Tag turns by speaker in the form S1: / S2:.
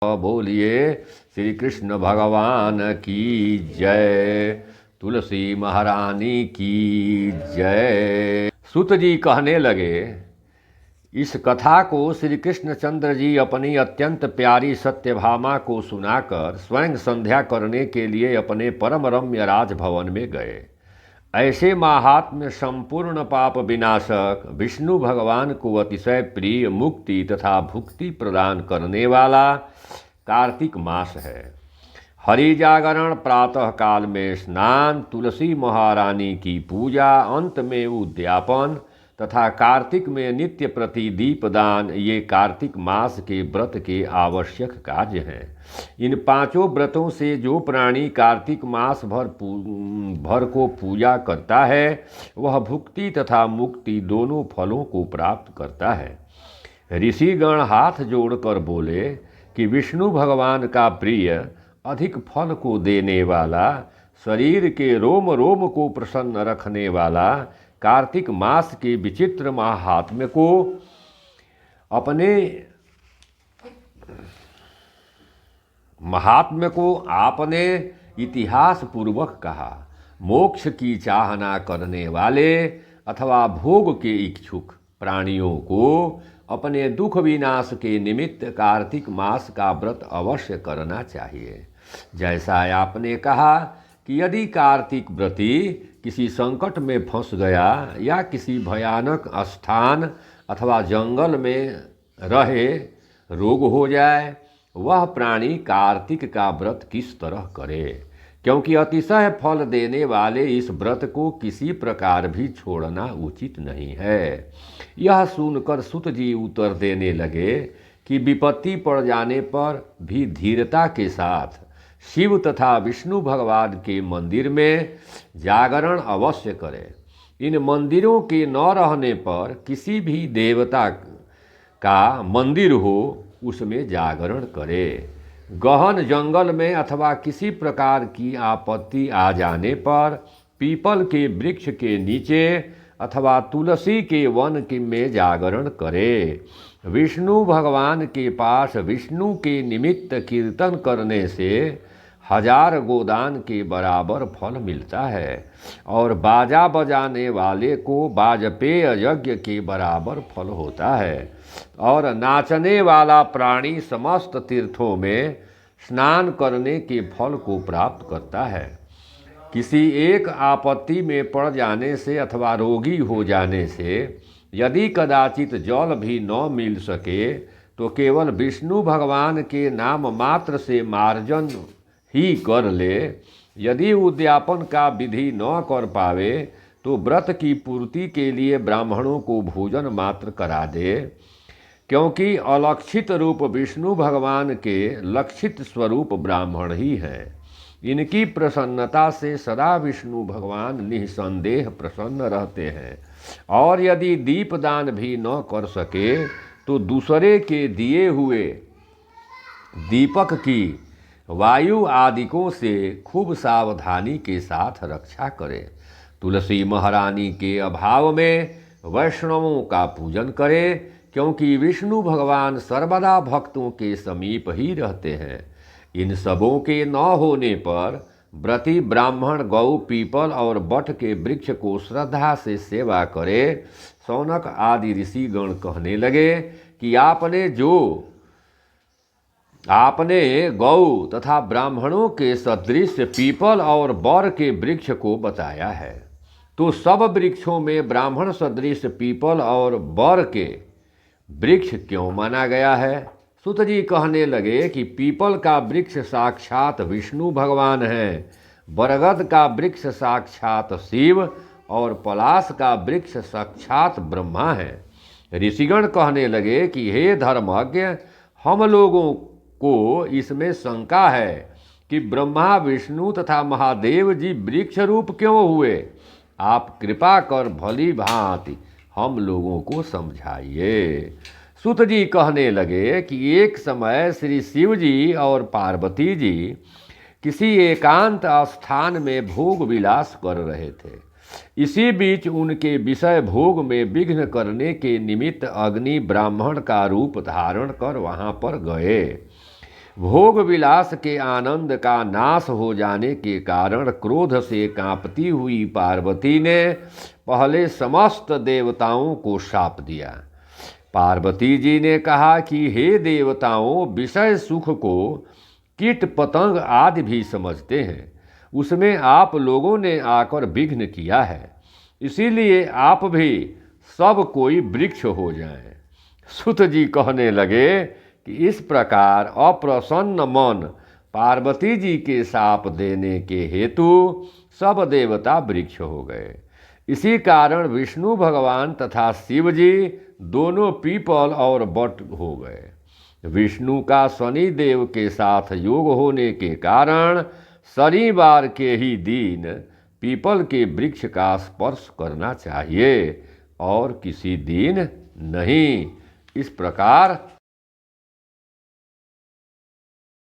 S1: बोलिए श्री कृष्ण भगवान की जय। तुलसी महारानी की जय। सूत जी कहने लगे, इस कथा को श्री कृष्णचंद्र जी अपनी अत्यंत प्यारी सत्यभामा को सुनाकर स्वयं संध्या करने के लिए अपने परम रम्य राजभवन में गए। ऐसे माहात्म्य संपूर्ण पाप विनाशक विष्णु भगवान को अतिशय प्रिय मुक्ति तथा भुक्ति प्रदान करने वाला कार्तिक मास है। हरि जागरण, प्रातः काल में स्नान, तुलसी महारानी की पूजा, अंत में उद्यापन तथा कार्तिक में नित्य प्रति दीपदान, ये कार्तिक मास के व्रत के आवश्यक कार्य हैं। इन पांचों व्रतों से जो प्राणी कार्तिक मास भर को पूजा करता है वह भुक्ति तथा मुक्ति दोनों फलों को प्राप्त करता है। ऋषिगण हाथ जोड़कर बोले कि विष्णु भगवान का प्रिय, अधिक फल को देने वाला, शरीर के रोम रोम को प्रसन्न रखने वाला कार्तिक मास के विचित्र महात्म्य को आपने इतिहास पूर्वक कहा। मोक्ष की चाहना करने वाले अथवा भोग के इच्छुक प्राणियों को अपने दुख विनाश के निमित्त कार्तिक मास का व्रत अवश्य करना चाहिए। जैसा आपने कहा कि यदि कार्तिक व्रती किसी संकट में फंस गया या किसी भयानक स्थान अथवा जंगल में रहे रोग हो जाए, वह प्राणी कार्तिक का व्रत किस तरह करे, क्योंकि अतिशय फल देने वाले इस व्रत को किसी प्रकार भी छोड़ना उचित नहीं है। यह सुनकर सुत जी उत्तर देने लगे कि विपत्ति पड़ जाने पर भी धीरता के साथ शिव तथा विष्णु भगवान के मंदिर में जागरण अवश्य करें। इन मंदिरों के न रहने पर किसी भी देवता का मंदिर हो उसमें जागरण करे। गहन जंगल में अथवा किसी प्रकार की आपत्ति आ जाने पर पीपल के वृक्ष के नीचे अथवा तुलसी के वन में जागरण करे। विष्णु भगवान के पास विष्णु के निमित्त कीर्तन करने से 1000 गोदान के बराबर फल मिलता है और बाजा बजाने वाले को वाजपेय यज्ञ के बराबर फल होता है और नाचने वाला प्राणी समस्त तीर्थों में स्नान करने के फल को प्राप्त करता है। किसी एक आपत्ति में पड़ जाने से अथवा रोगी हो जाने से यदि कदाचित जल भी न मिल सके तो केवल विष्णु भगवान के नाम मात्र से मार्जन ही कर ले। यदि उद्यापन का विधि न कर पावे तो व्रत की पूर्ति के लिए ब्राह्मणों को भोजन मात्र करा दे, क्योंकि अलक्षित रूप विष्णु भगवान के लक्षित स्वरूप ब्राह्मण ही हैं। इनकी प्रसन्नता से सदा विष्णु भगवान निसंदेह प्रसन्न रहते हैं और यदि दीपदान भी न कर सके तो दूसरे के दिए हुए दीपक की वायु आदिकों से खूब सावधानी के साथ रक्षा करे। तुलसी महारानी के अभाव में वैष्णवों का पूजन करे, क्योंकि विष्णु भगवान सर्वदा भक्तों के समीप ही रहते हैं। इन सबों के न होने पर व्रती ब्राह्मण गौ, पीपल और बट के वृक्ष को श्रद्धा से सेवा करे। शौनक आदि ऋषिगण कहने लगे कि आपने गौ तथा ब्राह्मणों के सदृश पीपल और बर के वृक्ष को बताया है, तो सब वृक्षों में ब्राह्मण सदृश पीपल और बर के वृक्ष क्यों माना गया है? सुत जी कहने लगे कि पीपल का वृक्ष साक्षात विष्णु भगवान हैं, बरगद का वृक्ष साक्षात शिव और पलाश का वृक्ष साक्षात ब्रह्मा है। ऋषिगण कहने लगे कि हे धर्मज्ञ, हम लोगों को इसमें शंका है कि ब्रह्मा, विष्णु तथा महादेव जी वृक्ष रूप क्यों हुए? आप कृपा कर भली भांति हम लोगों को समझाइए। सुत जी कहने लगे कि एक समय श्री शिव जी और पार्वती जी किसी एकांत स्थान में भोग विलास कर रहे थे। इसी बीच उनके विषय भोग में विघ्न करने के निमित्त अग्नि ब्राह्मण का रूप धारण कर वहां पर गए। भोग विलास के आनंद का नाश हो जाने के कारण क्रोध से कांपती हुई पार्वती ने पहले समस्त देवताओं को शाप दिया। पार्वती जी ने कहा कि हे देवताओं, विषय सुख को कीट पतंग आदि भी समझते हैं, उसमें आप लोगों ने आकर विघ्न किया है, इसीलिए आप भी सब कोई वृक्ष हो जाएं। सुत जी कहने लगे कि इस प्रकार अप्रसन्न मन पार्वती जी के शाप देने के हेतु सब देवता वृक्ष हो गए। इसी कारण विष्णु भगवान तथा शिव जी दोनों पीपल और बट हो गए। विष्णु का शनि देव के साथ योग होने के कारण शनिवार के ही दिन पीपल के वृक्ष का स्पर्श करना चाहिए और किसी दिन नहीं। इस प्रकार